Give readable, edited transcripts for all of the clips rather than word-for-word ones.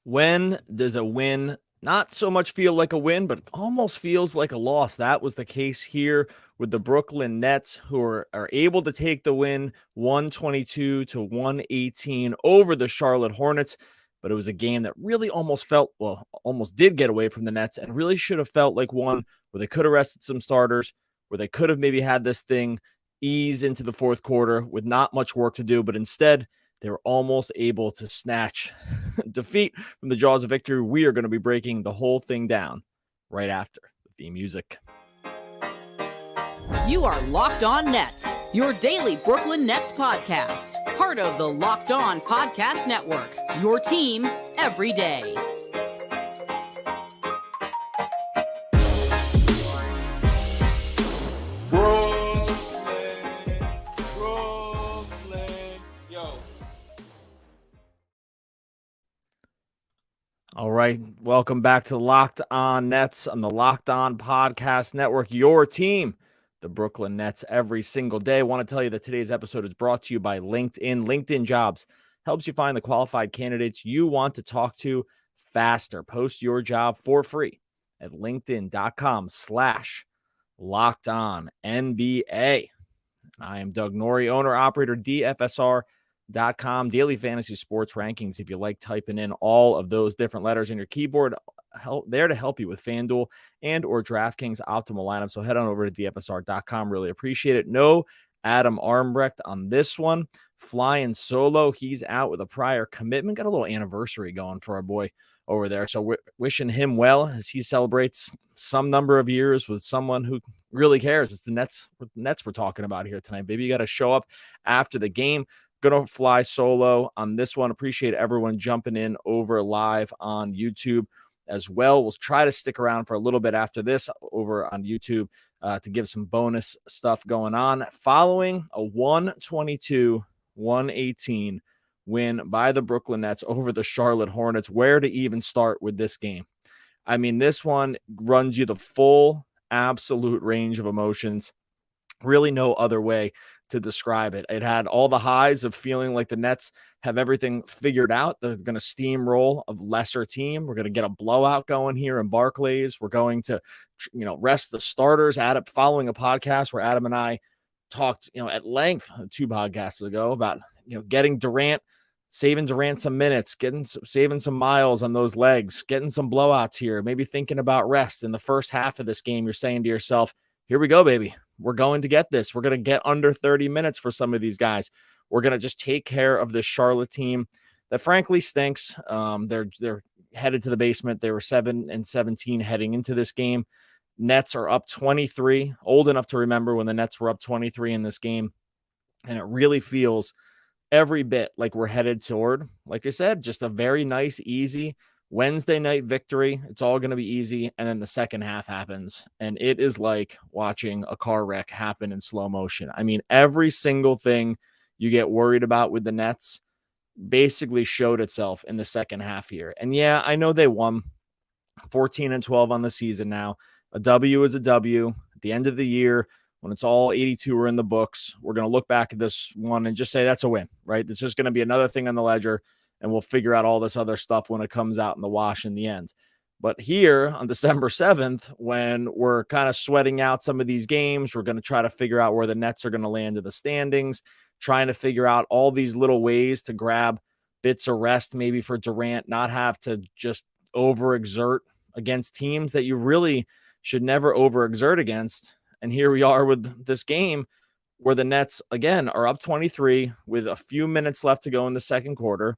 When does a win not so much feel like a win, but almost feels like a loss? That was the case here with the Brooklyn Nets, who are able to take the win 122 to 118 over the Charlotte Hornets. But it was a game that really almost almost did get away from the Nets and really should have felt like one where they could have rested some starters, where they could have maybe had this thing ease into the fourth quarter with not much work to do. But instead, they were almost able to snatch defeat from the jaws of victory. We are going to be breaking the whole thing down right after the theme music. You are Locked On Nets, your daily Brooklyn Nets podcast. Part of the Locked On Podcast Network, your team every day. All right, welcome back to Locked On Nets on the Locked On Podcast Network, your team, the Brooklyn Nets, every single day. I want to tell you that today's episode is brought to you by LinkedIn. LinkedIn Jobs helps you find the qualified candidates you want to talk to faster. Post your job for free at linkedin.com/LockedOnNBA. I am Doug Norrie, owner, operator, DFSR.com, daily fantasy sports rankings. If you like typing in all of those different letters in your keyboard, there to help you with FanDuel and or DraftKings optimal lineup. So head on over to DFSR.com. Really appreciate it. No Adam Armbrecht on this one. Flying solo. He's out with a prior commitment. Got a little anniversary going for our boy over there. So we're wishing him well as he celebrates some number of years with someone who really cares. It's the Nets we're talking about here tonight, baby. You got to show up after the game. Gonna fly solo on this one. Appreciate everyone jumping in over live on YouTube as well. We'll try to stick around for a little bit after this over on YouTube to give some bonus stuff going on. Following a 122-118 win by the Brooklyn Nets over the Charlotte Hornets, where to even start with this game? I mean, this one runs you the full absolute range of emotions. Really no other way to describe it. It had all the highs of feeling like the Nets have everything figured out. They're going to steamroll a lesser team. We're going to get a blowout going here in Barclays. We're going to, rest the starters. Adam, following a podcast where Adam and I talked, at length 2 podcasts ago about, getting Durant, saving Durant some minutes, saving some miles on those legs, getting some blowouts here, maybe thinking about rest in the first half of this game. You're saying to yourself, here we go, baby. We're going to get this. We're going to get under 30 minutes for some of these guys. We're going to just take care of this Charlotte team that frankly stinks. They're headed to the basement. They were 7-17 heading into this game. Nets are up 23, old enough to remember when the Nets were up 23 in this game. And it really feels every bit like we're headed toward, like I said, just a very nice, easy Wednesday night victory. It's all going to be easy. And then the second half happens. And it is like watching a car wreck happen in slow motion. I mean, every single thing you get worried about with the Nets basically showed itself in the second half here. And yeah, I know they won 14-12 on the season now. A W is a W. At the end of the year, when it's all 82 are in the books, we're going to look back at this one and just say that's a win, right? It's just going to be another thing on the ledger. And we'll figure out all this other stuff when it comes out in the wash in the end. But here on December 7th, when we're kind of sweating out some of these games, we're going to try to figure out where the Nets are going to land in the standings, trying to figure out all these little ways to grab bits of rest, maybe for Durant, not have to just overexert against teams that you really should never overexert against. And here we are with this game where the Nets, again, are up 23 with a few minutes left to go in the second quarter.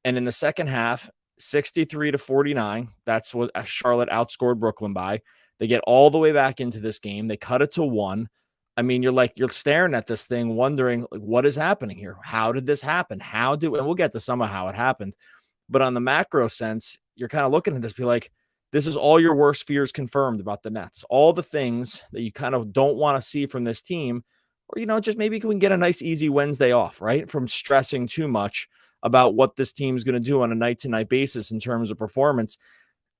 And in the second half, 63-49, that's what Charlotte outscored Brooklyn by. They get all the way back into this game. They cut it to 1. I mean, you're staring at this thing, wondering, like, what is happening here? How did this happen? And we'll get to some of how it happened. But on the macro sense, you're kind of looking at this, be like, this is all your worst fears confirmed about the Nets. All the things that you kind of don't want to see from this team, or, just maybe we can get a nice, easy Wednesday off, right? From stressing too much about what this team is going to do on a night-to-night basis in terms of performance.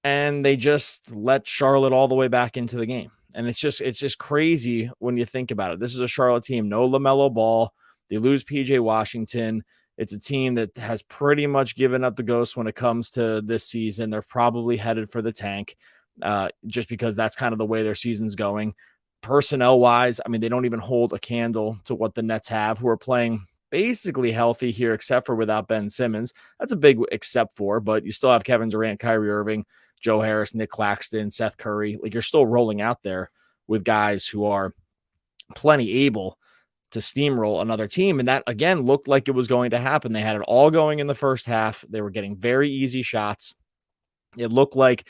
And they just let Charlotte all the way back into the game. And it's just crazy when you think about it. This is a Charlotte team, no LaMelo Ball. They lose PJ Washington. It's a team that has pretty much given up the ghost when it comes to this season. They're probably headed for the tank just because that's kind of the way their season's going. Personnel wise, I mean, they don't even hold a candle to what the Nets have, who are playing basically healthy here, except for without Ben Simmons. That's a big except for, but you still have Kevin Durant, Kyrie Irving, Joe Harris, Nick Claxton, Seth Curry. Like, you're still rolling out there with guys who are plenty able to steamroll another team. And that, again, looked like it was going to happen. They had it all going in the first half. They were getting very easy shots. It looked like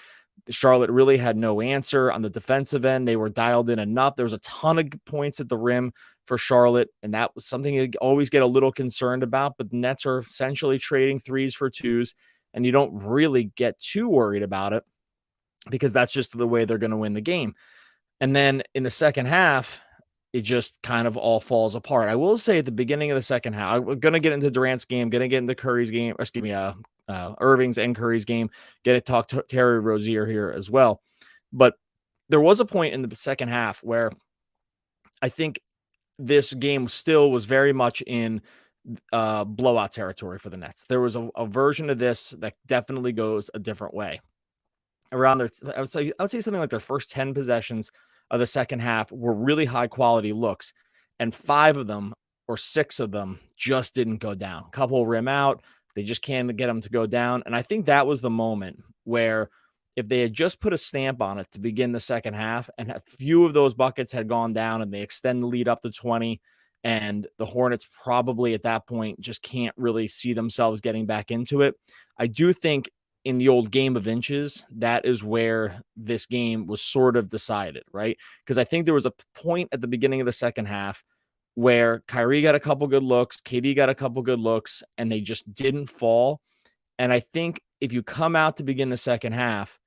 Charlotte really had no answer on the defensive end. They were dialed in enough. There was a ton of points at the rim for Charlotte, and that was something you always get a little concerned about. But the Nets are essentially trading threes for twos, and you don't really get too worried about it because that's just the way they're going to win the game. And then in the second half, it just kind of all falls apart. I will say at the beginning of the second half, I'm going to get into Durant's game, going to get into Curry's game, Irving's and Curry's game, get to talk to Terry Rozier here as well. But there was a point in the second half where I think this game still was very much in blowout territory for the Nets. There was a version of this that definitely goes a different way. Around their, I would say something like their first 10 possessions of the second half were really high quality looks, and 5 of them or 6 of them just didn't go down. A couple rim out, they just can't get them to go down. And I think that was the moment where if they had just put a stamp on it to begin the second half and a few of those buckets had gone down and they extend the lead up to 20, and the Hornets probably at that point just can't really see themselves getting back into it. I do think in the old game of inches, that is where this game was sort of decided, right? Because I think there was a point at the beginning of the second half where Kyrie got a couple good looks, KD got a couple good looks, and they just didn't fall. And I think if you come out to begin the second half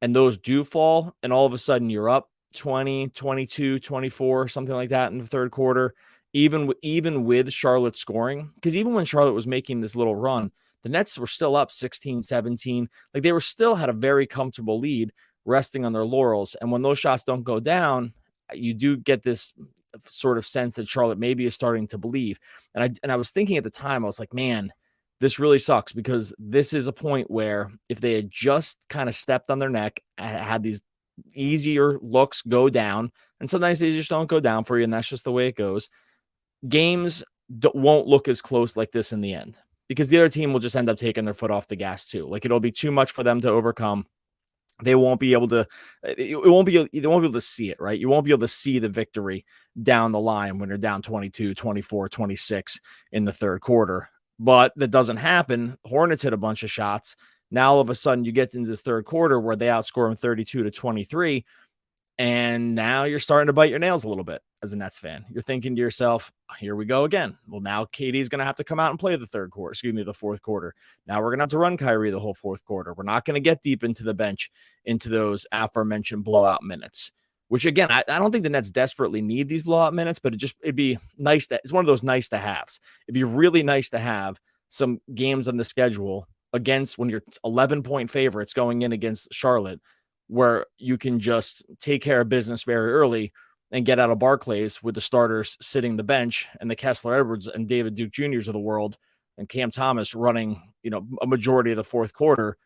and those do fall, and all of a sudden you're up 20, 22, 24, something like that in the third quarter, even with Charlotte scoring, because even when Charlotte was making this little run, the Nets were still up 16, 17. Like, they were still had a very comfortable lead resting on their laurels. And when those shots don't go down, you do get this sort of sense that Charlotte maybe is starting to believe. And I was thinking at the time, I was like, man, this really sucks, because this is a point where if they had just kind of stepped on their neck, had these easier looks go down, and sometimes they just don't go down for you, and that's just the way it goes. Games won't look as close like this in the end, because the other team will just end up taking their foot off the gas too. Like, it'll be too much for them to overcome. They won't be able to, they won't be able to see it, right? You won't be able to see the victory down the line when you're down 22, 24, 26 in the third quarter. But that doesn't happen. Hornets hit a bunch of shots. Now, all of a sudden, you get into this third quarter where they outscore them 32-23. And now you're starting to bite your nails a little bit as a Nets fan. You're thinking to yourself, here we go again. Well, now KD's going to have to come out and play the fourth quarter. Now we're going to have to run Kyrie the whole fourth quarter. We're not going to get deep into the bench, into those aforementioned blowout minutes, which, again, I don't think the Nets desperately need these blowout minutes, but it'd be nice it's one of those nice to haves. It'd be really nice to have some games on the schedule against, when you're 11-point favorites going in against Charlotte, where you can just take care of business very early and get out of Barclays with the starters sitting the bench and the Kessler Edwards and David Duke Jr.'s of the world and Cam Thomas running, a majority of the fourth quarter,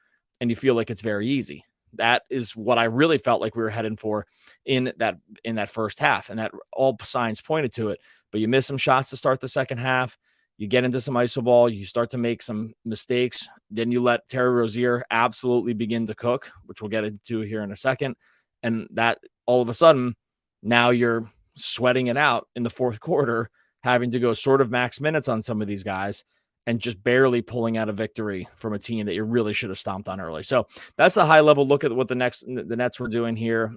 and you feel like it's very easy. That is what I really felt like we were heading for in that first half, and that all signs pointed to it. But you miss some shots to start the second half. You get into some iso ball. You start to make some mistakes. Then you let Terry Rozier absolutely begin to cook, which we'll get into here in a second. And that, all of a sudden, now you're sweating it out in the fourth quarter, having to go sort of max minutes on some of these guys and just barely pulling out a victory from a team that you really should have stomped on early. So that's the high level look at what the Nets were doing here.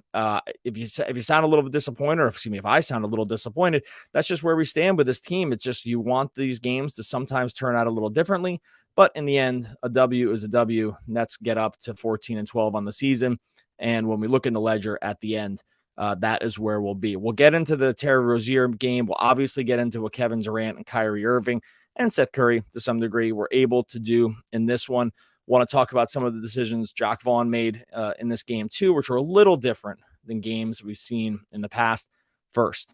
If you sound a little bit disappointed, or if I sound a little disappointed, that's just where we stand with this team. It's just, you want these games to sometimes turn out a little differently, but in the end, a W is a W. Nets get up to 14-12 on the season. And when we look in the ledger at the end, that is where we'll be. We'll get into the Terry Rozier game. We'll obviously get into what Kevin Durant and Kyrie Irving and Seth Curry, to some degree, were able to do in this one. Want to talk about some of the decisions Jacque Vaughn made in this game too, which are a little different than games we've seen in the past. First,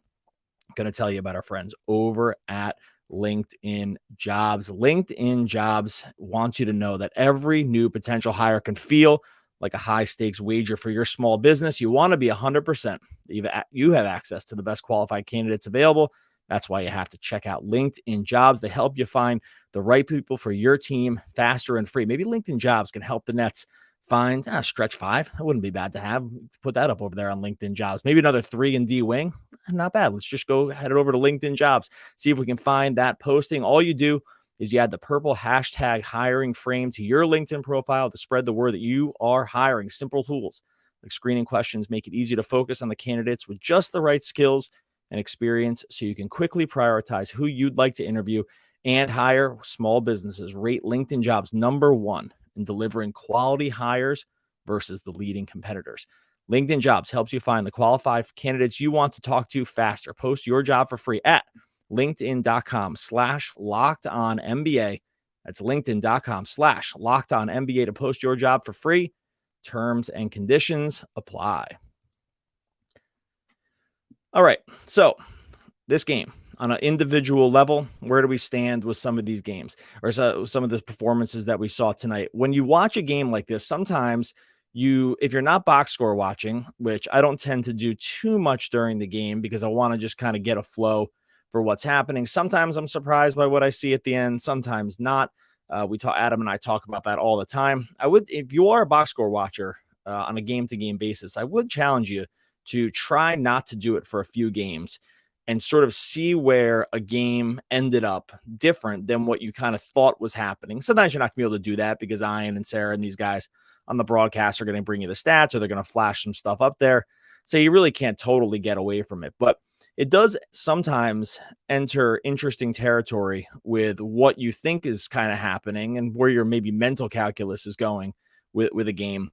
I'm going to tell you about our friends over at LinkedIn Jobs. LinkedIn Jobs wants you to know that every new potential hire can feel like a high-stakes wager for your small business. You want to be 100%. You have access to the best qualified candidates available. That's why you have to check out LinkedIn Jobs. They help you find the right people for your team faster and free. Maybe LinkedIn Jobs can help the Nets find stretch 5. That wouldn't be bad to have. Put that up over there on LinkedIn Jobs. Maybe another 3 and D wing. Not bad. Let's just go head over to LinkedIn Jobs. See if we can find that posting. All you do is you add the purple hashtag hiring frame to your LinkedIn profile to spread the word that you are hiring. Simple tools like screening questions make it easy to focus on the candidates with just the right skills and experience so you can quickly prioritize who you'd like to interview and hire. Small businesses rate LinkedIn Jobs #1 in delivering quality hires versus the leading competitors. LinkedIn Jobs helps you find the qualified candidates you want to talk to faster. Post your job for free at linkedin.com/lockedonnba. That's linkedin.com/lockedonnba to post your job for free. Terms and conditions apply. All right. So this game on an individual level, where do we stand with some of these games or some of the performances that we saw tonight? When you watch a game like this, sometimes if you're not box score watching, which I don't tend to do too much during the game because I want to just kind of get a flow for what's happening. Sometimes I'm surprised by what I see at the end, sometimes not. Adam and I talk about that all the time. If you are a box score watcher on a game-to-game basis, I would challenge you to try not to do it for a few games and sort of see where a game ended up different than what you kind of thought was happening. Sometimes you're not going to be able to do that because Ian and Sarah and these guys on the broadcast are going to bring you the stats or they're going to flash some stuff up there. So you really can't totally get away from it. But it does sometimes enter interesting territory with what you think is kind of happening and where your maybe mental calculus is going with a game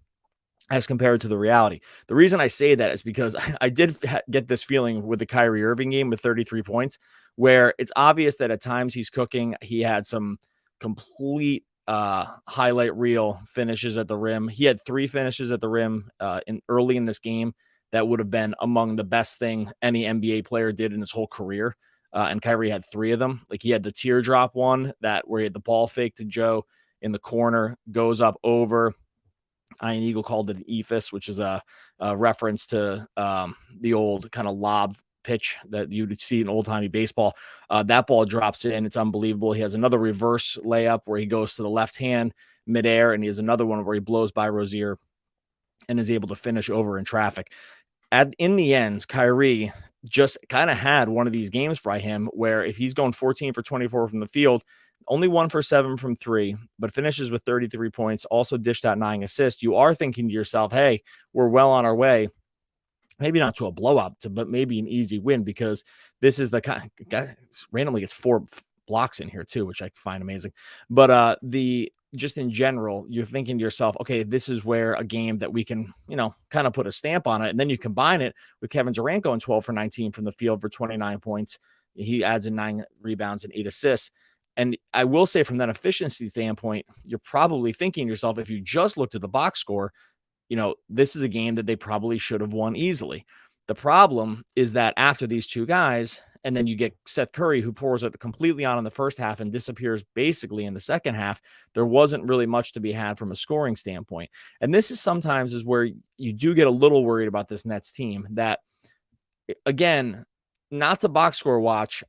as compared to the reality. The reason I say that is because I did get this feeling with the Kyrie Irving game with 33 points, where it's obvious that at times he's cooking. He had some complete highlight reel finishes at the rim. He had 3 finishes at the rim early in this game that would have been among the best thing any NBA player did in his whole career. And Kyrie had 3 of them. Like he had the teardrop one where he had the ball fake to Joe in the corner, goes up over. Ian Eagle called it an ephus, which is a reference to the old kind of lob pitch that you'd see in old-timey baseball. That ball drops in. It's unbelievable. He has another reverse layup where he goes to the left hand midair, and he has another one where he blows by Rozier and is able to finish over in traffic. In the end, Kyrie just kind of had one of these games for him where if he's going 14 for 24 from the field, only 1 for 7 from 3, but finishes with 33 points, also dished out 9 assists. You are thinking to yourself, hey, we're well on our way. Maybe not to a blowout, but maybe an easy win because this is the kind of guy randomly gets 4 blocks in here too, which I find amazing. But just in general, you're thinking to yourself, okay, this is where a game that we can, kind of put a stamp on it. And then you combine it with Kevin Durant going 12 for 19 from the field for 29 points. He adds in 9 rebounds and 8 assists. And I will say from that efficiency standpoint, you're probably thinking to yourself, if you just looked at the box score, this is a game that they probably should have won easily. The problem is that after these 2 guys, and then you get Seth Curry, who pours it completely on in the first half and disappears basically in the second half, there wasn't really much to be had from a scoring standpoint. And this is sometimes where you do get a little worried about this Nets team that, again, not to box score watch,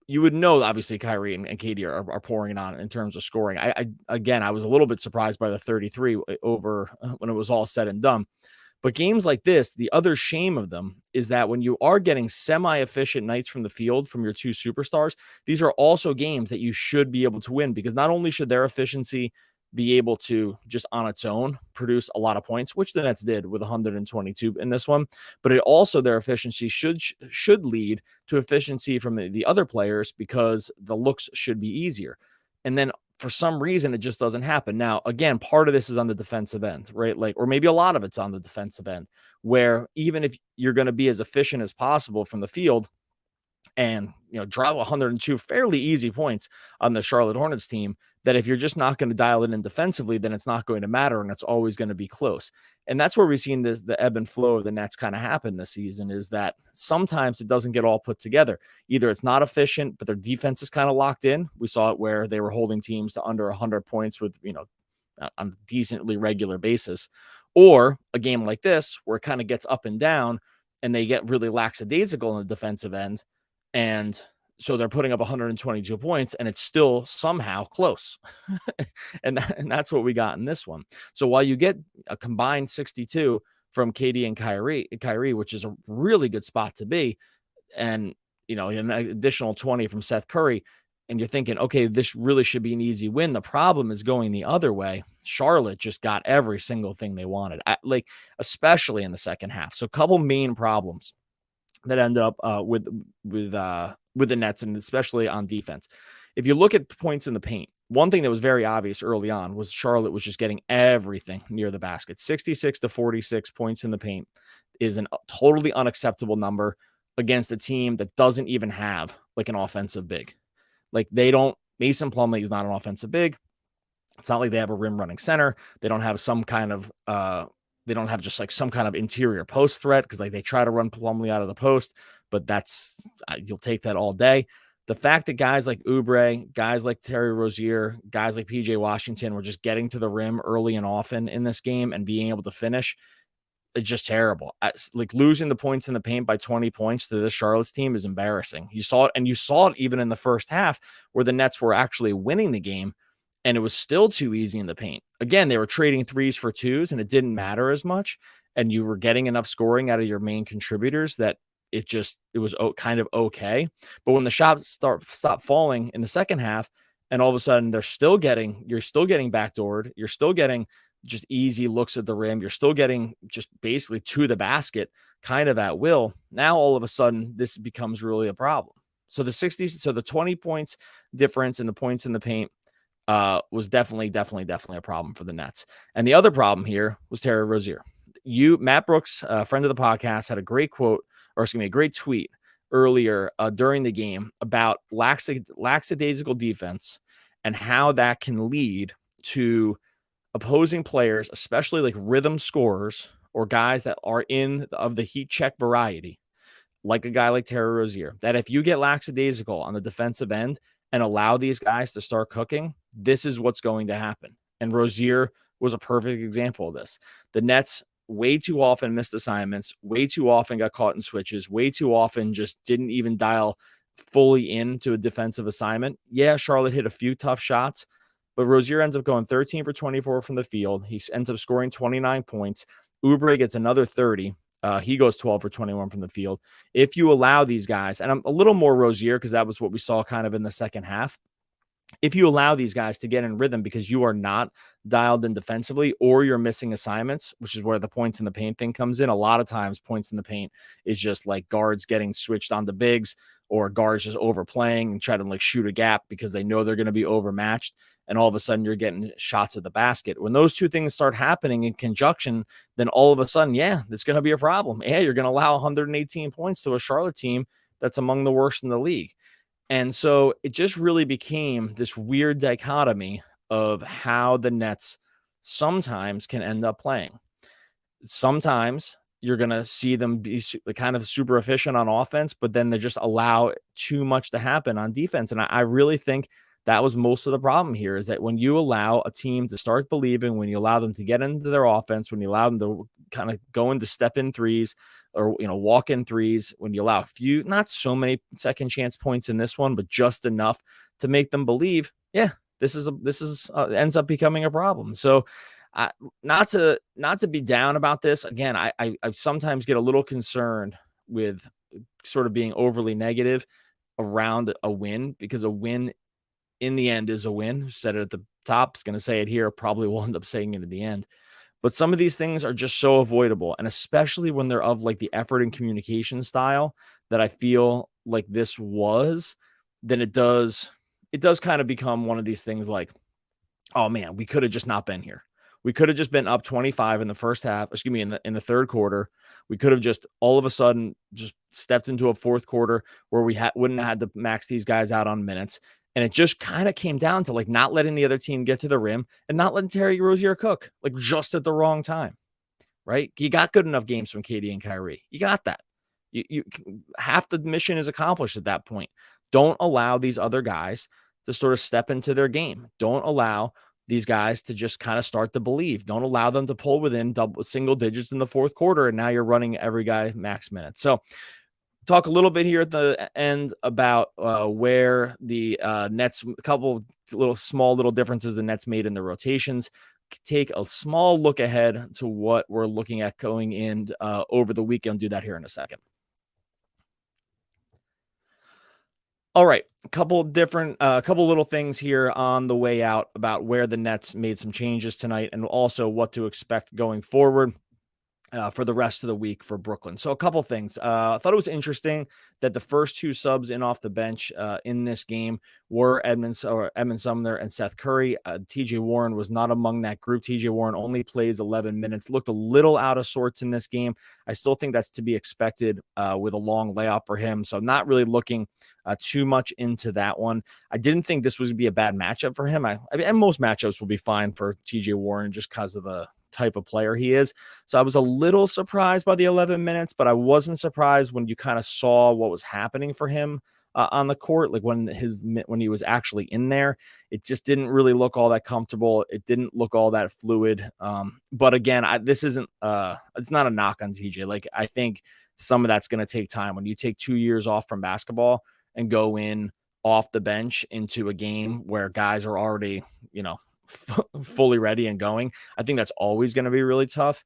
you would know, obviously, Kyrie and KD are pouring it on in terms of scoring. I was a little bit surprised by the 33 over when it was all said and done. But games like this, the other shame of them is that when you are getting semi-efficient nights from the field from your 2 superstars, these are also games that you should be able to win because not only should their efficiency be able to just on its own produce a lot of points, which the Nets did with 122 in this one, but it also their efficiency should lead to efficiency from the other players because the looks should be easier. And then for some reason, it just doesn't happen. Now, again, part of this is on the defensive end, right? Or maybe a lot of it's on the defensive end, where even if you're going to be as efficient as possible from the field and, drop 102 fairly easy points on the Charlotte Hornets team, that if you're just not going to dial it in defensively, then it's not going to matter and it's always going to be close. And that's where we've seen the ebb and flow of the Nets kind of happen this season, is that sometimes it doesn't get all put together. Either it's not efficient, but their defense is kind of locked in. We saw it where they were holding teams to under 100 points with, on a decently regular basis, or a game like this where it kind of gets up and down and they get really lackadaisical in the defensive end. And so they're putting up 122 points and it's still somehow close. and that's what we got in this one. So while you get a combined 62 from KD and Kyrie, which is a really good spot to be, and, an additional 20 from Seth Curry, and you're thinking, okay, this really should be an easy win. The problem is going the other way. Charlotte just got every single thing they wanted, especially in the second half. So a couple main problems that ended up with the Nets, and especially on defense. If you look at points in the paint, one thing that was very obvious early on was Charlotte was just getting everything near the basket. 66 to 46 points in the paint is a totally unacceptable number against a team that doesn't even have like an offensive big. Like Mason Plumlee is not an offensive big. It's not like they have a rim running center. They don't have some kind of, they don't have just like some kind of interior post threat, because like they try to run Plumlee out of the post, but that's, you'll take that all day. The fact that guys like Oubre, guys like Terry Rozier, guys like PJ Washington were just getting to the rim early and often in this game and being able to finish, it's just terrible. Like losing the points in the paint by 20 points to the Charlotte's team is embarrassing. You saw it even in the first half where the Nets were actually winning the game and it was still too easy in the paint. Again, they were trading threes for twos and it didn't matter as much. And you were getting enough scoring out of your main contributors that it was kind of okay. But when the shots stop falling in the second half, and all of a sudden you're still getting backdoored, you're still getting just easy looks at the rim, you're still getting just basically to the basket kind of at will. Now all of a sudden this becomes really a problem. So the 20 points difference in the points in the paint was definitely a problem for the Nets. And the other problem here was Terry Rozier. Matt Brooks, a friend of the podcast, had a great a great tweet earlier during the game about lackadaisical defense and how that can lead to opposing players, especially like rhythm scorers or guys that are of the heat check variety, like a guy like Terry Rozier, that if you get lackadaisical on the defensive end and allow these guys to start cooking, this is what's going to happen. And Rozier was a perfect example of this. The Nets way too often missed assignments, way too often got caught in switches, way too often just didn't even dial fully into a defensive assignment. Yeah, Charlotte hit a few tough shots, but Rozier ends up going 13 for 24 from the field. He ends up scoring 29 points. Oubre gets another 30. He goes 12 for 21 from the field. If you allow these guys, and I'm a little more Rozier because that was what we saw kind of in the second half. If you allow these guys to get in rhythm because you are not dialed in defensively or you're missing assignments, which is where the points in the paint thing comes in. A lot of times points in the paint is just like guards getting switched onto bigs or guards just overplaying and try to like shoot a gap because they know they're going to be overmatched. And all of a sudden you're getting shots at the basket. When those two things start happening in conjunction, then all of a sudden, yeah, it's going to be a problem. Yeah, you're going to allow 118 points to a Charlotte team that's among the worst in the league. And so it just really became this weird dichotomy of how the Nets sometimes can end up playing. Sometimes you're going to see them be kind of super efficient on offense, but then they just allow too much to happen on defense. And I really think that was most of the problem here, is that when you allow a team to start believing, when you allow them to get into their offense, when you allow them to kind of go into step in threes or, walk in threes, when you allow a few, not so many second chance points in this one, but just enough to make them believe, yeah, this ends up becoming a problem. So not to be down about this. Again, I sometimes get a little concerned with sort of being overly negative around a win, because a win in the end is a win. Said it at the top, is going to say it here, probably will end up saying it at the end. But some of these things are just so avoidable. And especially when they're of like the effort and communication style that I feel like this was, then it does kind of become one of these things like, oh man, we could have just not been here. We could have just been up 25 in the first half, in the third quarter. We could have just all of a sudden just stepped into a fourth quarter where we wouldn't have had to max these guys out on minutes. And it just kind of came down to like not letting the other team get to the rim and not letting Terry Rozier cook, like just at the wrong time, right? You got good enough games from KD and Kyrie. You got that. You half the mission is accomplished at that point. Don't allow these other guys to sort of step into their game. Don't allow these guys to just kind of start to believe. Don't allow them to pull within single digits in the fourth quarter, and now you're running every guy max minutes. So talk a little bit here at the end about where the Nets, a couple of little differences the Nets made in the rotations. Take a small look ahead to what we're looking at going in over the weekend. Do that here in a second. All right, a couple little things here on the way out about where the Nets made some changes tonight and also what to expect going forward for the rest of the week for Brooklyn. So a couple things. I thought it was interesting that the first two subs in off the bench in this game were Edmund Sumner and Seth Curry. TJ Warren was not among that group. TJ Warren only plays 11 minutes, looked a little out of sorts in this game. I still think that's to be expected with a long layoff for him. So I'm not really looking too much into that one. I didn't think this was going to be a bad matchup for him. I mean, and most matchups will be fine for TJ Warren just because of the type of player he is. So I was a little surprised by the 11 minutes, but I wasn't surprised when you kind of saw what was happening for him on the court. Like when he was actually in there, it just didn't really look all that comfortable. It didn't look all that fluid. But again, it's not a knock on TJ. Like I think some of that's going to take time. When you take 2 years off from basketball and go in off the bench into a game where guys are already, fully ready and going, I think that's always going to be really tough.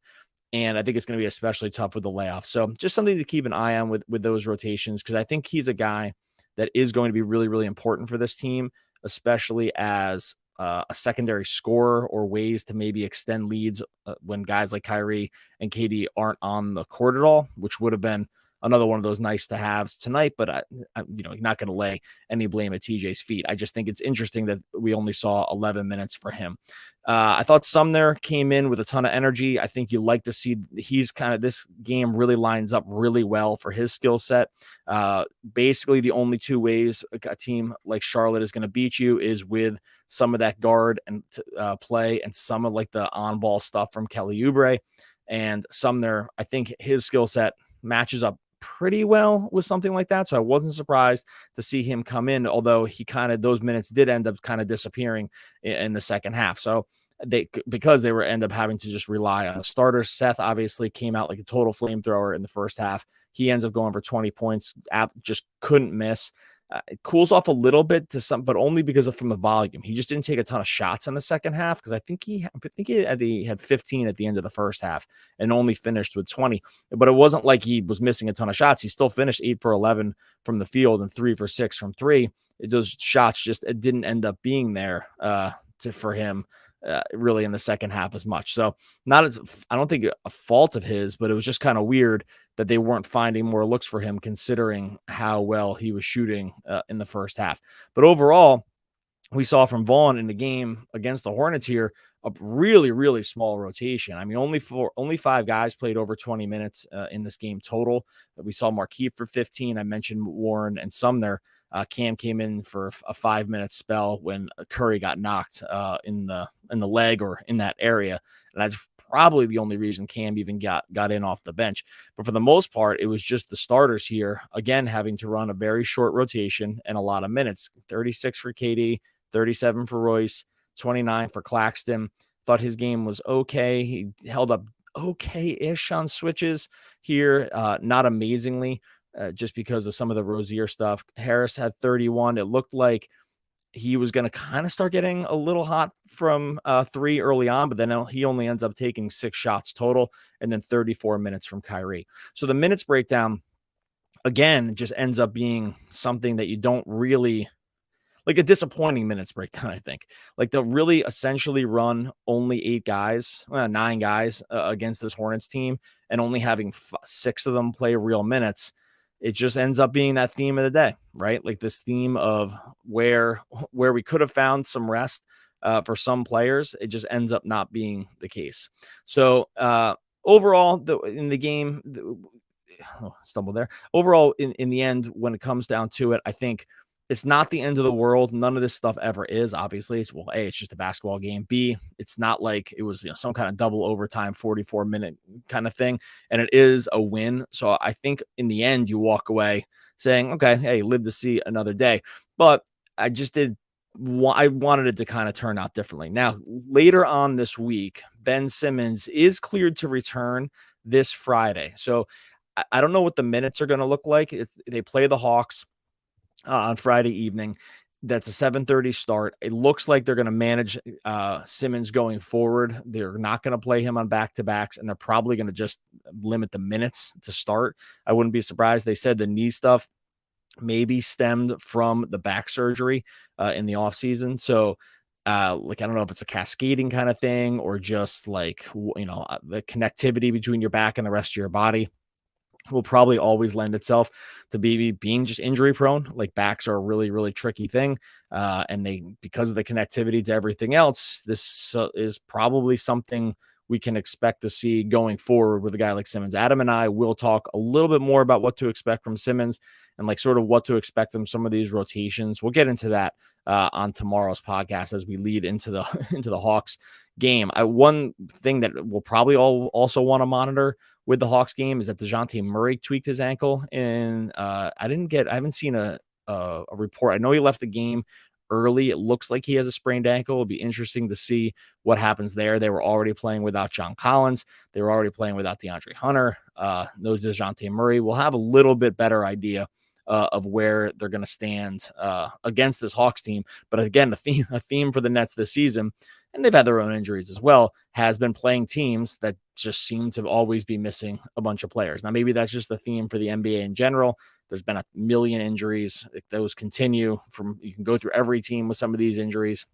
And I think it's going to be especially tough with the layoff. So just something to keep an eye on with those rotations, because I think he's a guy that is going to be really, really important for this team, especially as a secondary scorer or ways to maybe extend leads when guys like Kyrie and KD aren't on the court at all, which would have been another one of those nice to haves tonight, but you're not going to lay any blame at TJ's feet. I just think it's interesting that we only saw 11 minutes for him. I thought Sumner came in with a ton of energy. I think you like to see this game really lines up really well for his skill set. Basically the only two ways a team like Charlotte is going to beat you is with some of that guard and play and some of like the on ball stuff from Kelly Oubre. And Sumner, I think his skill set matches up pretty well with something like that. So I wasn't surprised to see him come in, although those minutes did end up kind of disappearing in the second half. So because they end up having to just rely on the starters. Seth obviously came out like a total flamethrower in the first half. He ends up going for 20 points, just couldn't miss. It cools off a little bit but only because from the volume. He just didn't take a ton of shots in the second half because I think he had 15 at the end of the first half and only finished with 20. But it wasn't like he was missing a ton of shots. He still finished 8 for 11 from the field and 3 for 6 from 3. Those shots it didn't end up being there for him really in the second half as much. So I don't think a fault of his, but it was just kind of weird that they weren't finding more looks for him considering how well he was shooting in the first half. But overall, we saw from Vaughn in the game against the Hornets here, a really, really small rotation. I mean, only 5 guys played over 20 minutes in this game total. We saw Markieff for 15. I mentioned Warren and Sumner. Cam came in for a 5-minute spell when Curry got knocked in the leg or in that area. And that's probably the only reason Cam even got in off the bench. But for the most part, it was just the starters here, again, having to run a very short rotation and a lot of minutes. 36 for KD, 37 for Royce, 29 for Claxton. Thought his game was okay. He held up okay-ish on switches here, not amazingly. Just because of some of the Rozier stuff. Harris had 31. It looked like he was going to kind of start getting a little hot from 3 early on, but then he only ends up taking 6 shots total and then 34 minutes from Kyrie. So the minutes breakdown, again, just ends up being something that you don't really like, a disappointing minutes breakdown, I think. Like, to really essentially run only 9 guys against this Hornets team and only having 6 of them play real minutes. It just ends up being that theme of the day, right? Like this theme of where we could have found some rest for some players. It just ends up not being the case. So overall, in the game, stumbled there. Overall, in the end, when it comes down to it, I think It's not the end of the world. None of this stuff ever is. Obviously, it's, well, A, it's just a basketball game. B, it's not like it was, some kind of double overtime 44-minute kind of thing, and it is a win. So I think in the end you walk away saying, okay, hey, live to see another day. But I just did. I wanted it to kind of turn out differently. Now, later on this week, Ben Simmons is cleared to return this Friday. So I don't know what the minutes are going to look like. They play the Hawks on Friday evening. That's a 7:30 start. It looks like they're going to manage Simmons going forward. They're not going to play him on back-to-backs, and they're probably going to just limit the minutes to start. I wouldn't be surprised. They said the knee stuff maybe stemmed from the back surgery in the offseason. So, I don't know if it's a cascading kind of thing or just the connectivity between your back and the rest of your body will probably always lend itself to being just injury prone. Like, backs are a really, really tricky thing. And because of the connectivity to everything else, this is probably something we can expect to see going forward with a guy like Simmons. Adam and I will talk a little bit more about what to expect from Simmons and sort of what to expect from some of these rotations. We'll get into that on tomorrow's podcast as we lead into the into the Hawks game. One thing that we'll probably also want to monitor with the Hawks game is that DeJounte Murray tweaked his ankle, and I haven't seen a report. I know he left the game early. It looks like he has a sprained ankle. It'll be interesting to see what happens there. They were already playing without John Collins. They were already playing without DeAndre Hunter. No DeJounte Murray. We'll have a little bit better idea of where they're going to stand against this Hawks team. But again, a theme for the Nets this season, and they've had their own injuries as well, has been playing teams that just seem to always be missing a bunch of players. Now, maybe that's just the theme for the NBA in general. There's been a million injuries. If those continue, you can go through every team with some of these injuries.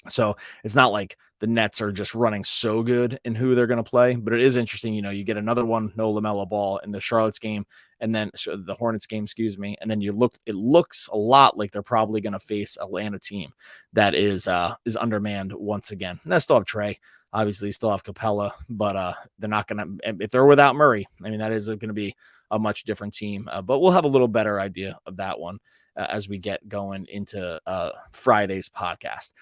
So it's not like the Nets are just running so good in who they're going to play, but it is interesting. You get another one, no LaMelo Ball in the Charlotte's game, and then the Hornets game, and then it looks a lot like they're probably going to face a Atlanta team that is undermanned once again. And they still have Trey, obviously, still have Capella, but they're not going to, if they're without Murray, that is going to be a much different team. But we'll have a little better idea of that one as we get going into Friday's podcast.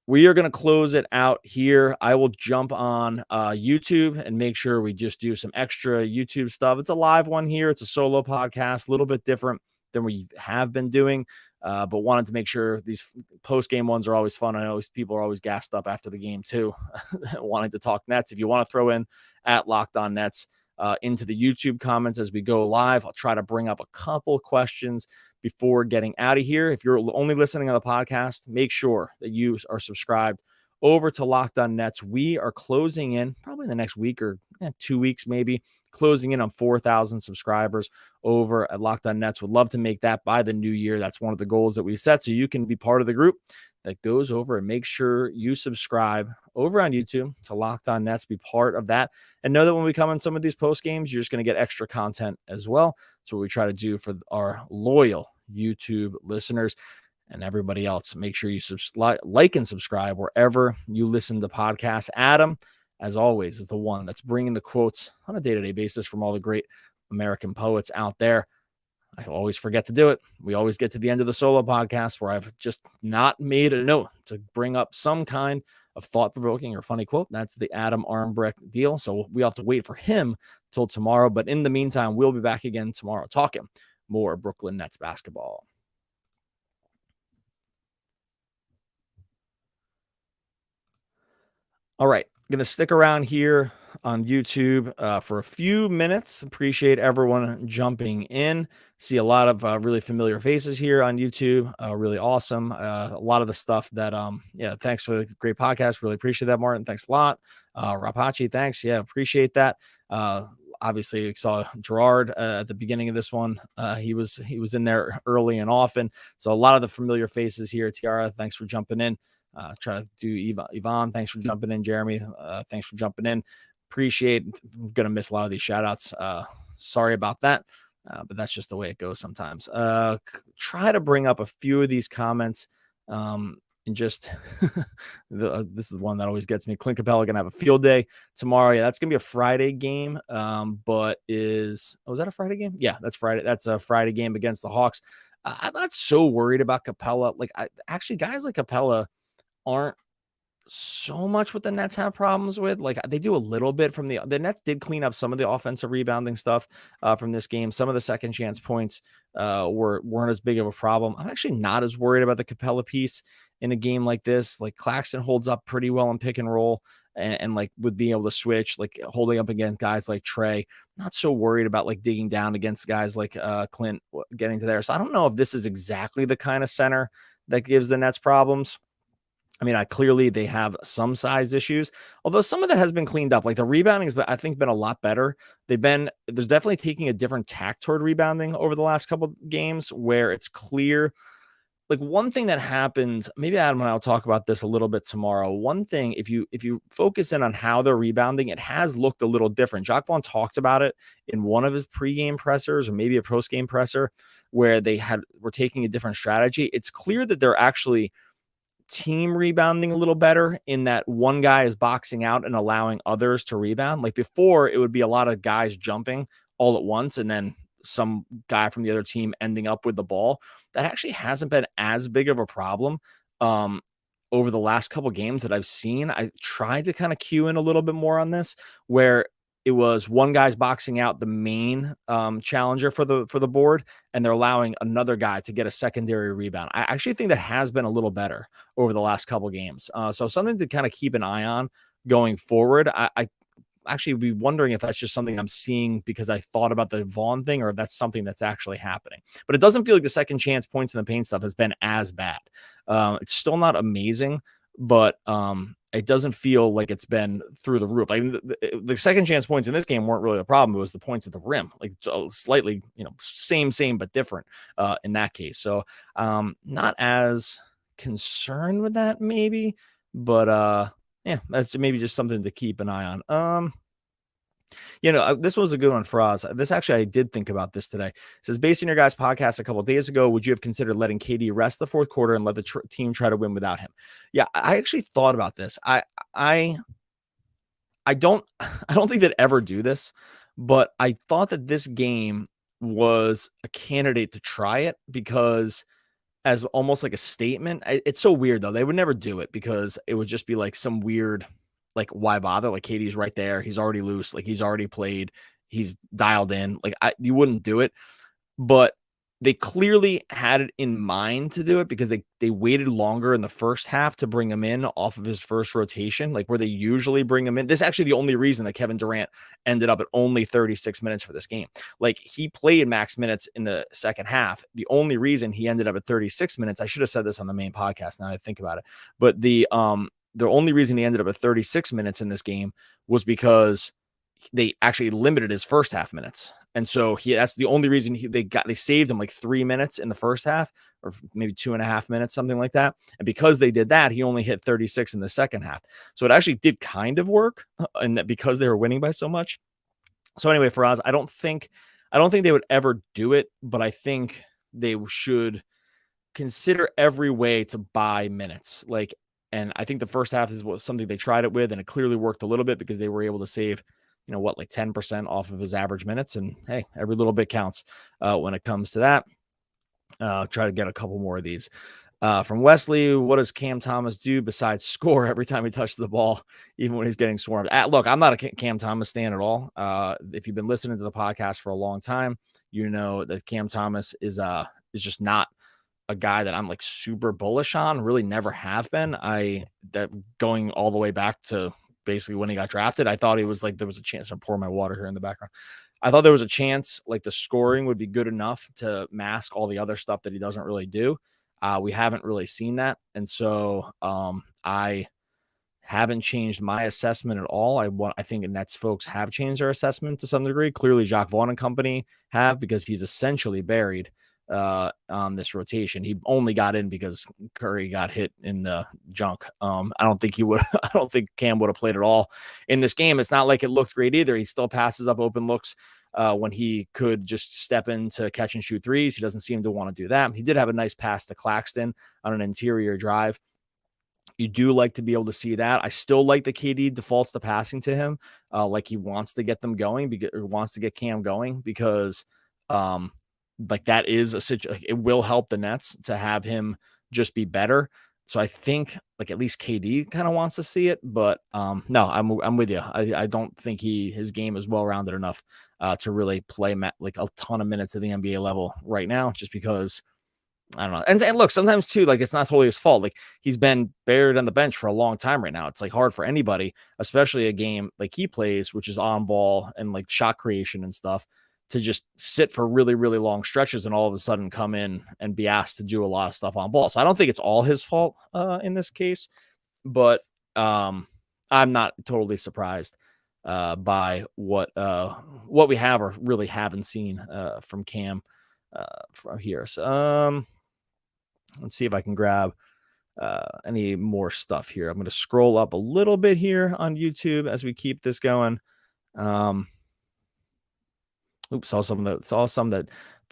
We are going to close it out here. I will jump on YouTube and make sure we just do some extra YouTube stuff. It's a live one here. It's a solo podcast, a little bit different than we have been doing, but wanted to make sure these post-game ones are always fun. I know people are always gassed up after the game too, wanting to talk Nets. If you want to throw in at Locked On Nets into the YouTube comments as we go live, I'll try to bring up a couple of questions before getting out of here. If you're only listening on the podcast, make sure that you are subscribed over to Locked On Nets. We are closing in probably in the next week or 2 weeks, maybe closing in on 4,000 subscribers over at Locked On Nets. Would love to make that by the new year. That's one of the goals that we set. So you can be part of the group that goes over and make sure you subscribe over on YouTube to Locked On Nets, be part of that. And know that when we come on some of these post games, you're just going to get extra content as well. That's what we try to do for our loyal YouTube listeners and everybody else. Make sure you like and subscribe wherever you listen to podcasts. Adam, as always, is the one that's bringing the quotes on a day-to-day basis from all the great American poets out there. I always forget to do it. We always get to the end of the solo podcast where I've just not made a note to bring up some kind of thought-provoking or funny quote. That's the Adam Armbrecht deal. So we have to wait for him till tomorrow. But in the meantime, we'll be back again tomorrow talking more Brooklyn Nets basketball. All right. Going to stick around here on YouTube for a few minutes. Appreciate everyone jumping in. See a lot of really familiar faces here on YouTube. Really awesome. A lot of the stuff that, thanks for the great podcast. Really appreciate that, Martin. Thanks a lot. Rapachi, thanks. Yeah, appreciate that. Obviously, we saw Gerard at the beginning of this one. He was in there early and often. So a lot of the familiar faces here. Tiara, thanks for jumping in. Trying to do Yvonne, thanks for jumping in. Jeremy, thanks for jumping in. Appreciate. I'm gonna miss a lot of these shout outs. Sorry about that, but that's just the way it goes sometimes. Try to bring up a few of these comments, and just this is one that always gets me. Clint Capella gonna have a field day tomorrow. Yeah, that's gonna be a Friday game. But is that a Friday game? Yeah, that's Friday. That's a Friday game against the Hawks. I'm not so worried about Capella. Like, actually, guys like Capella aren't so much what the Nets have problems with. Like, they do a little bit from the Nets did clean up some of the offensive rebounding stuff from this game. Some of the second chance points weren't as big of a problem. I'm actually not as worried about the Capella piece in a game like this. Like, Claxton holds up pretty well in pick and roll, and like with being able to switch, like holding up against guys like Trey. Not so worried about like digging down against guys like Clint getting to there. So I don't know if this is exactly the kind of center that gives the Nets problems. I mean, clearly they have some size issues, although some of that has been cleaned up. Like the rebounding has, I think, been a lot better. There's definitely taking a different tack toward rebounding over the last couple of games where it's clear. Like one thing that happened, maybe Adam and I will talk about this a little bit tomorrow. One thing, if you focus in on how they're rebounding, it has looked a little different. Jacques Vaughn talked about it in one of his pregame pressers or maybe a postgame presser where were taking a different strategy. It's clear that they're actually team rebounding a little better in that one guy is boxing out and allowing others to rebound. Like before, it would be a lot of guys jumping all at once and then some guy from the other team ending up with the ball. That actually hasn't been as big of a problem over the last couple games that I've seen. I tried to kind of cue in a little bit more on this where it was one guy's boxing out the main challenger for the board, and they're allowing another guy to get a secondary rebound. I actually think that has been a little better over the last couple games. So something to kind of keep an eye on going forward. I actually be wondering if that's just something I'm seeing because I thought about the Vaughn thing or if that's something that's actually happening. But it doesn't feel like the second chance points in the paint stuff has been as bad. It's still not amazing, but it doesn't feel like it's been through the roof. Like the second chance points in this game weren't really the problem. It was the points at the rim, like slightly, same, but different in that case. So not as concerned with that maybe, but yeah, that's maybe just something to keep an eye on. This was a good one for us. This actually, I did think about this today. It says, based on your guys' podcast a couple of days ago, would you have considered letting KD rest the fourth quarter and let the team try to win without him? Yeah, I actually thought about this. I don't think they'd ever do this, but I thought that this game was a candidate to try it because as almost like a statement. It's so weird though. They would never do it because it would just be like some weird, like, why bother? Like KD's right there. He's already loose. Like he's already played. He's dialed in. Like you wouldn't do it, but they clearly had it in mind to do it because they waited longer in the first half to bring him in off of his first rotation, like where they usually bring him in. This is actually the only reason that Kevin Durant ended up at only 36 minutes for this game. Like he played max minutes in the second half. The only reason he ended up at 36 minutes, I should have said this on the main podcast now that I think about it, but the only reason he ended up at 36 minutes in this game was because they actually limited his first half minutes. And so that's the only reason they saved him like 3 minutes in the first half or maybe 2.5 minutes, something like that. And because they did that, he only hit 36 in the second half. So it actually did kind of work, and that because they were winning by so much. So anyway, for us, I don't think they would ever do it, but I think they should consider every way to buy minutes. And I think the first half was something they tried it with, and it clearly worked a little bit because they were able to save, like 10% off of his average minutes. And hey, every little bit counts when it comes to that. Try to get a couple more of these. From Wesley, what does Cam Thomas do besides score every time he touches the ball, even when he's getting swarmed? Look, I'm not a Cam Thomas stan at all. If you've been listening to the podcast for a long time, you know that Cam Thomas is just not a guy that I'm like super bullish on, really never have been. That going all the way back to basically when he got drafted, I thought he was like, there was a chance. I'm pouring my water here in the background. I thought there was a chance like the scoring would be good enough to mask all the other stuff that he doesn't really do. We haven't really seen that. And so I haven't changed my assessment at all. I think Nets folks have changed their assessment to some degree. Clearly Jacques Vaughn and company have, because he's essentially buried on this rotation. He only got in because Curry got hit in the junk. I don't think Cam would have played at all in this game. It's not like it looked great either. He still passes up open looks when he could just step in to catch and shoot threes. He doesn't seem to want to do that. He did have a nice pass to Claxton on an interior drive. You do like to be able to see that. I still like the KD defaults to passing to him, like he wants to get them going, wants to get Cam going, because like that is a situation. It will help the Nets to have him just be better. So I think like at least KD kind of wants to see it, but no, I'm with you. I don't think his game is well rounded enough to really play like a ton of minutes at the NBA level right now, just because I don't know. And look, sometimes too, like it's not totally his fault. Like he's been buried on the bench for a long time right now. It's like hard for anybody, especially a game like he plays, which is on ball and like shot creation and stuff, to just sit for really, really long stretches and all of a sudden come in and be asked to do a lot of stuff on ball. So I don't think it's all his fault in this case, but I'm not totally surprised by what we have or really haven't seen from Cam from here. So let's see if I can grab any more stuff here. I'm going to scroll up a little bit here on YouTube as we keep this going. Saw some that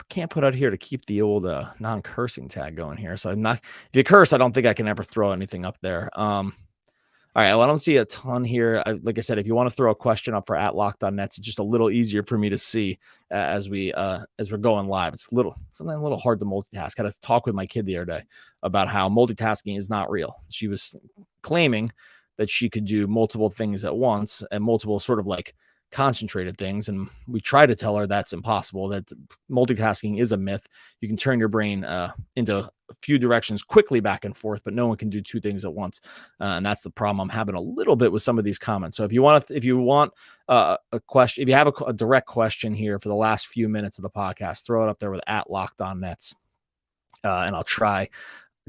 can't put out here to keep the old non-cursing tag going here. So if you curse, I don't think I can ever throw anything up there. All right, well, I don't see a ton here. Like I said, if you want to throw a question up for @LockedOnNets, it's just a little easier for me to see as we're going live. It's sometimes a little hard to multitask. I had to talk with my kid the other day about how multitasking is not real. She was claiming that she could do multiple things at once and multiple sort of like concentrated things, and we try to tell her that's impossible, that multitasking is a myth. You can turn your brain into a few directions quickly back and forth, but no one can do two things at once, and that's the problem I'm having a little bit with some of these comments. So if you want a question, if you have a direct question here for the last few minutes of the podcast, throw it up there with @LockedOnNets, and I'll try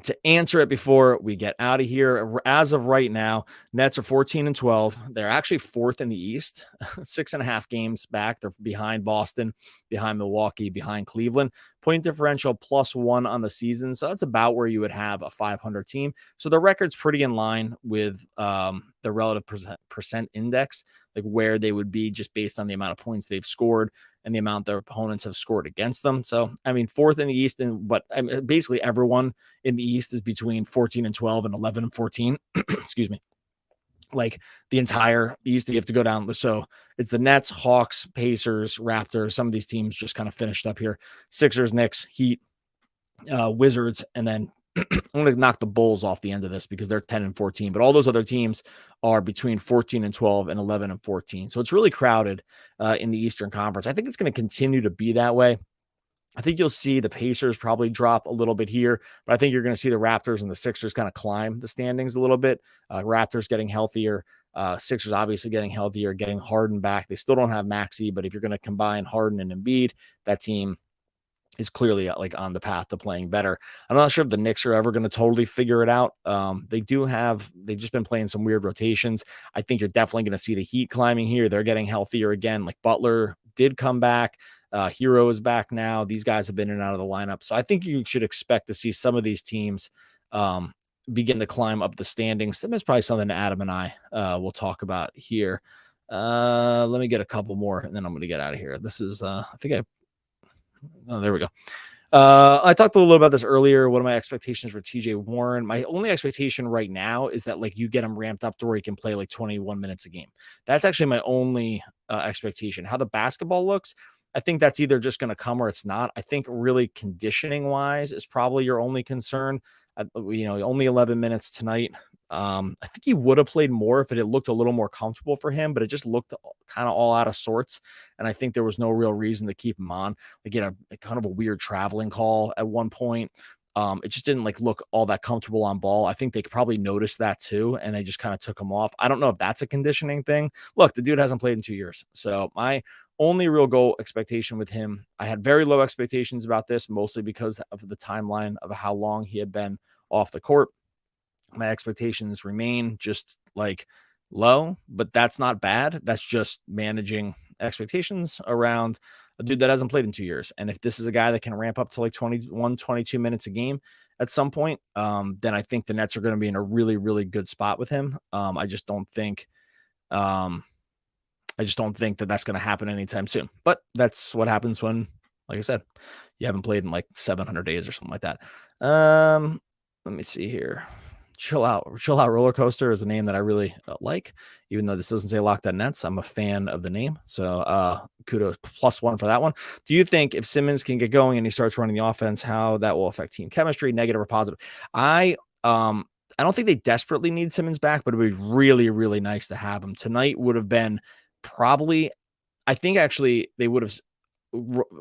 to answer it before we get out of here. As of right now, Nets are 14-12. They're actually fourth in the East, 6.5 games back. They're behind Boston, behind Milwaukee, behind Cleveland. Point differential +1 on the season. So that's about where you would have a 500 team. So the record's pretty in line with the relative percent index, like where they would be just based on the amount of points they've scored and the amount their opponents have scored against them. So, I mean, fourth in the East, but basically everyone in the East is between 14-12 and 11-14. Excuse me. Like the entire East, you have to go down. So it's the Nets, Hawks, Pacers, Raptors. Some of these teams just kind of finished up here. Sixers, Knicks, Heat, Wizards, and then I'm going to knock the Bulls off the end of this because they're 10-14, but all those other teams are between 14-12 and 11-14. So it's really crowded in the Eastern Conference. I think it's going to continue to be that way. I think you'll see the Pacers probably drop a little bit here, but I think you're going to see the Raptors and the Sixers kind of climb the standings a little bit. Raptors getting healthier. Sixers obviously getting healthier, getting Harden back. They still don't have Maxey, but if you're going to combine Harden and Embiid, that team is clearly like on the path to playing better. I'm not sure if the Knicks are ever going to totally figure it out. They've just been playing some weird rotations. I think you're definitely going to see the Heat climbing here. They're getting healthier again. Like Butler did come back. Hero is back now. These guys have been in and out of the lineup. So I think you should expect to see some of these teams begin to climb up the standings. That's probably something Adam and I will talk about here. Let me get a couple more and then I'm going to get out of here. This is, there we go. I talked a little about this earlier. What are my expectations for TJ Warren? My only expectation right now is that like you get him ramped up to where he can play like 21 minutes a game. That's actually my only expectation. How the basketball looks, I think that's either just going to come or it's not. I think really conditioning wise is probably your only concern. Only 11 minutes tonight. I think he would have played more if it had looked a little more comfortable for him, but it just looked kind of all out of sorts. And I think there was no real reason to keep him on. Again, kind of a weird traveling call at one point. It just didn't like look all that comfortable on ball. I think they probably noticed that too, and they just kind of took him off. I don't know if that's a conditioning thing. Look, the dude hasn't played in 2 years. So my only real goal expectation with him, I had very low expectations about this, mostly because of the timeline of how long he had been off the court. My expectations remain just like low, but that's not bad. That's just managing expectations around a dude that hasn't played in 2 years. And if this is a guy that can ramp up to like 21, 22 minutes a game at some point, then I think the Nets are going to be in a really, really good spot with him. I just don't think that that's going to happen anytime soon, but that's what happens when, like I said, you haven't played in like 700 days or something like that. Let me see here. Chill Out Roller Coaster is a name that I really like, even though this doesn't say Locked On Nets. I'm a fan of the name. So kudos, +1 for that one. Do you think if Simmons can get going and he starts running the offense, how that will affect team chemistry, negative or positive? I don't think they desperately need Simmons back, but it would be really, really nice to have him. Tonight would have been probably, I think actually they would have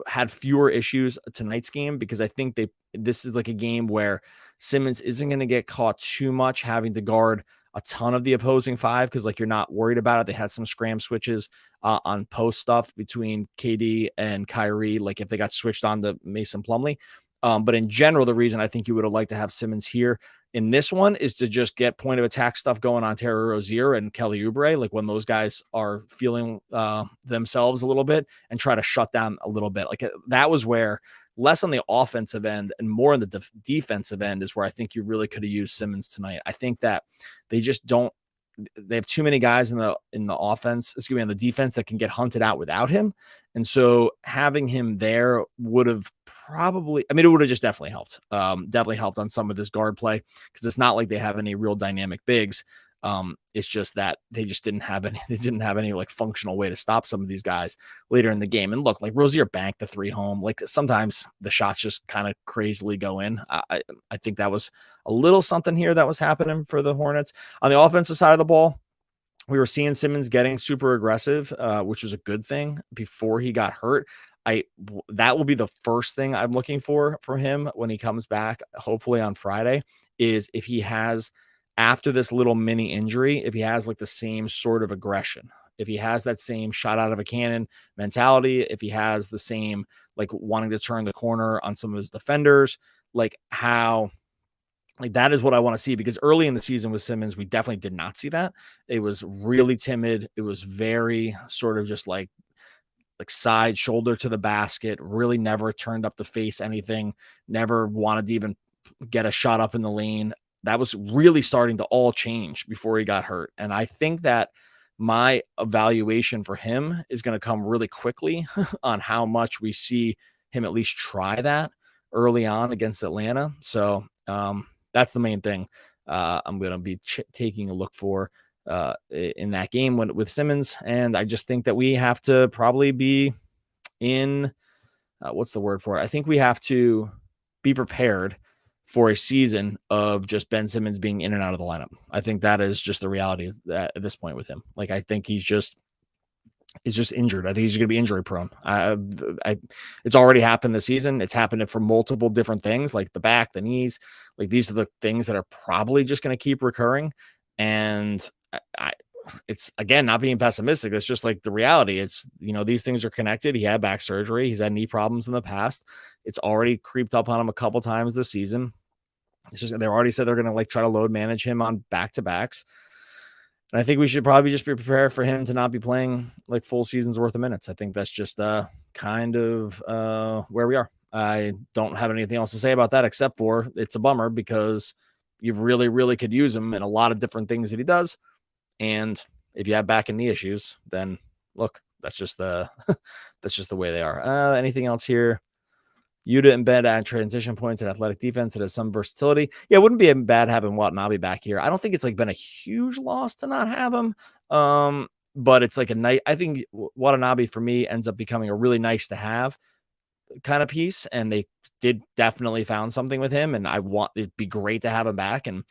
had fewer issues tonight's game, because I think this is like a game where Simmons isn't going to get caught too much having to guard a ton of the opposing five, because like you're not worried about it. They had some scram switches on post stuff between KD and Kyrie, like if they got switched on to Mason Plumlee. But in general, the reason I think you would have liked to have Simmons here in this one is to just get point of attack stuff going on Terry Rozier and Kelly Oubre, like when those guys are feeling themselves a little bit, and try to shut down a little bit. Like that was where, less on the offensive end and more on the defensive end, is where I think you really could have used Simmons tonight. I think that they just don't. They have too many guys in the offense, on the defense, that can get hunted out without him. And so having him there would have probably, it would have just definitely helped. Definitely helped on some of this guard play, because it's not like they have any real dynamic bigs. It's just that they just didn't have any like functional way to stop some of these guys later in the game. And look, like Rozier banked the 3 home. Like sometimes the shots just kind of crazily go in. I think that was a little something here that was happening for the Hornets. On the offensive side of the ball, we were seeing Simmons getting super aggressive, which was a good thing before he got hurt. That will be the first thing I'm looking for from him when he comes back, hopefully on Friday, is if he has, after this little mini injury, if he has like the same sort of aggression, if he has that same shot out of a cannon mentality, if he has the same like wanting to turn the corner on some of his defenders, like how, like that is what I want to see, because early in the season with Simmons, we definitely did not see that. It was really timid. It was very sort of just like side shoulder to the basket, really never turned up to face anything, never wanted to even get a shot up in the lane. That was really starting to all change before he got hurt. And I think that my evaluation for him is going to come really quickly on how much we see him at least try that early on against Atlanta. So that's the main thing I'm going to be taking a look for in that game with Simmons. And I just think that we have to probably be in, what's the word for it? I think we have to be prepared for a season of just Ben Simmons being in and out of the lineup. I think that is just the reality at this point with him. Like, I think he's just injured. I think he's going to be injury prone. It's already happened this season. It's happened for multiple different things, like the back, the knees. Like these are the things that are probably just going to keep recurring. And it's, again, not being pessimistic. It's just like the reality. It's, these things are connected. He had back surgery. He's had knee problems in the past. It's already creeped up on him a couple times this season. It's just, they already said they're going to like try to load manage him on back-to-backs. And I think we should probably just be prepared for him to not be playing like full season's worth of minutes. I think that's just kind of where we are. I don't have anything else to say about that, except for it's a bummer, because you really, really could use him in a lot of different things that he does. And if you have back and knee issues, then look, that's just the way they are. Anything else here? Yuta and Ben at transition points and athletic defense. It has some versatility. Yeah, it wouldn't be bad having Watanabe back here. I don't think it's like been a huge loss to not have him. But it's like I think Watanabe for me ends up becoming a really nice to have kind of piece. And they did definitely found something with him. And it'd be great to have him back. And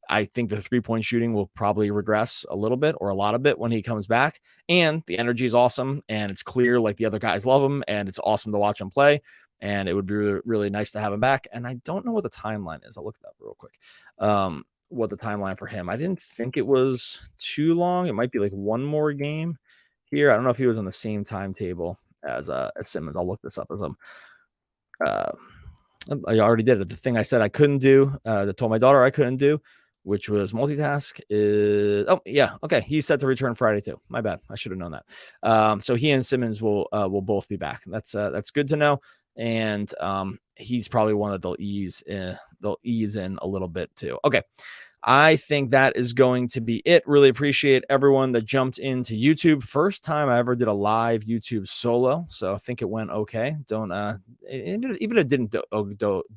I think the 3-point shooting will probably regress a little bit or a lot of it when he comes back. And the energy is awesome. And it's clear like the other guys love him. And it's awesome to watch him play. And it would be really, really nice to have him back. And I don't know what the timeline is. I'll look it up real quick. What the timeline for him. I didn't think it was too long. It might be like one more game here. I don't know if he was on the same timetable as Simmons. I'll look this up as I already did it. The thing I said I couldn't do, that told my daughter I couldn't do, which was multitask, is okay. He's set to return Friday too. My bad. I should have known that. So he and Simmons will both be back. That's good to know. and he's probably one that they'll ease in a little bit too. Okay. I think that is going to be it. Really appreciate everyone that jumped into YouTube. First time I ever did a live YouTube solo, so I think it went okay. Don't even if it didn't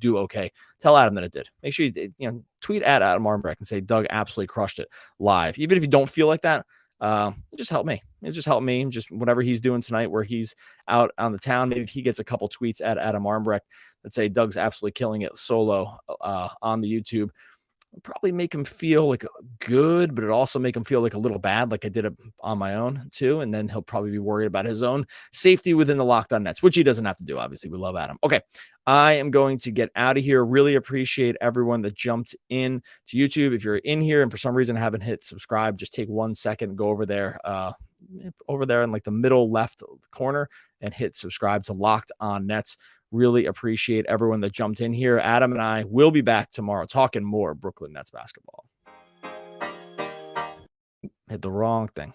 do okay, tell Adam that it did. Make sure you tweet at Adam Armbrecht and say Doug absolutely crushed it live. Even if you don't feel like that, it just helped me. It just helped me. Just whatever he's doing tonight, where he's out on the town, maybe if he gets a couple tweets at Adam Armbrecht that say Doug's absolutely killing it solo on the YouTube. Probably make him feel like good, but it also make him feel like a little bad, like I did it on my own too. And then he'll probably be worried about his own safety within the Locked On Nets, which he doesn't have to do. Obviously, we love Adam. Okay, I am going to get out of here. Really appreciate everyone that jumped in to YouTube. If you're in here and for some reason haven't hit subscribe, just take 1 second and go over there in like the middle left corner and hit subscribe to Locked On Nets. Really appreciate everyone that jumped in here. Adam and I will be back tomorrow talking more Brooklyn Nets basketball. Hit the wrong thing.